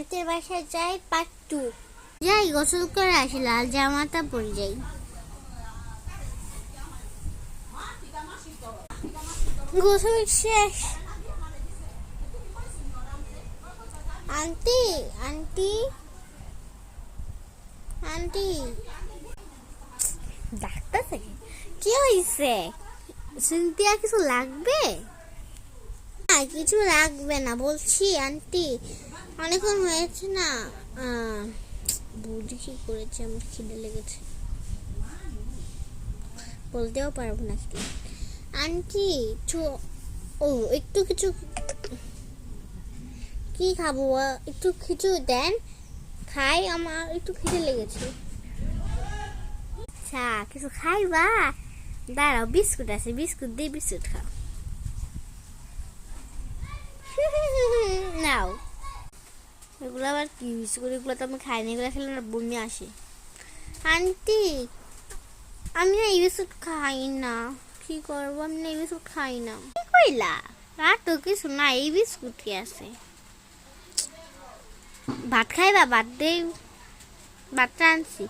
আন্টির বাসায় যাই পার্ট 2। যাই গোসল করে আসি, লাল জামাটা পরে যাই। গোসল শেষ। আন্টি আন্টি আন্টি ডাক্তার থেকে কি হয়েছে? সিনথিয়া কিছু লাগবে? না কিছু লাগবে না বলছি আন্টি, অনেকক্ষণ হয়েছে না। বুঝি কি করেছে, আমার খিদে লেগেছে, বলতেও পারবো না কি আন্টি। ও একটু কিছু কি খাবো, একটু কিছু দেন খাই, আমার একটু খিদে লেগেছে। আচ্ছা কিছু খাইবা? দাঁড়াও বিস্কুট আছে, বিস্কুট দিয়ে বিস্কুট খাও। নাও। এগুলো আবার কি বিস্কুট? এগুলো তো আমি খাই না, এগুলো খেলে না বমি আসে। আন্টি আমি না এই বিস্কুট খাই না, কি করবো? আমি না এই বিস্কুট খাই না। কি কইলা? আর তো কিছু না, এই বিস্কুটই আছে। ভাত খাইবা? ভাত দেই, ভাতটা আনছি।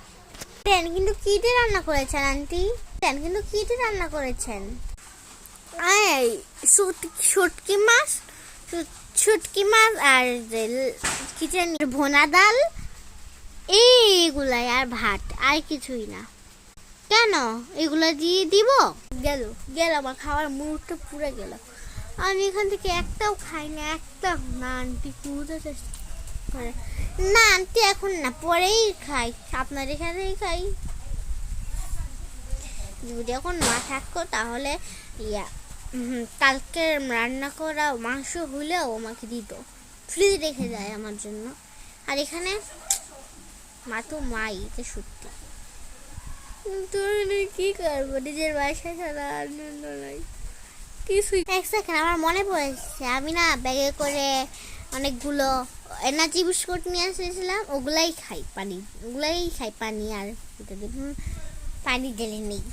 দেন কিন্তু কি দিয়ে রান্না করেছেন আন্টি? দেন কিন্তু কি দিয়ে রান্না করেছেন? শুটকি মাছ, শুটকি মাছ আর কি জানি ভোনা ডাল, এইগুলাই আর ভাত, আর কিছুই না। কেন এগুলো দিয়ে দিব? গেল গেল আমার খাওয়ার মুডটা পুরো গেল। আমি এখান থেকে একটাও খাই না, একটাও না। আন্টি পুরো চেষ্টা করে। না আন্টি এখন না, পরেই খাই, আপনার এখানেই খাই। যদি এখন মা থাকতো তাহলে কালকে রান্না করা মাংস হলেও আমাকে দিত, ফ্রিজে রেখে যায় আমার জন্য। আর এখানে মা তো মাই, এটা সত্যি। কি করবো, নিজের বাসায় ছাড়া আনন্দ নাই কিছুই। এক সেকেন্ড, আমার মনে পড়েছে, আমি না ব্যাগে করে অনেকগুলো এনার্জি বিস্কুট নিয়ে এসেছিলাম, ওগুলাই খাই, পানি আর পানি ঢেলে নেই।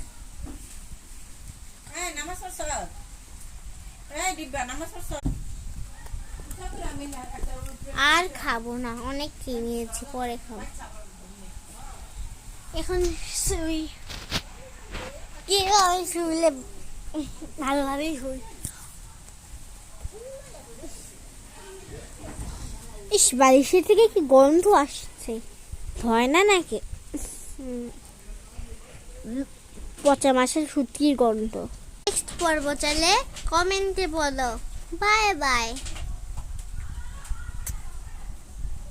আর খাবো না, অনেক খেয়ে নিয়েছি, পরে খাবো। এখন শুইলে ভালোভাবেই শুই। ইস, বালিশের থেকে কি গন্ধ আসছে, হয় না নাকি? পচা মাছের শুটকির গন্ধ। নেক্সট পর্ব চাইলে কমেন্টে বলো। Bye bye.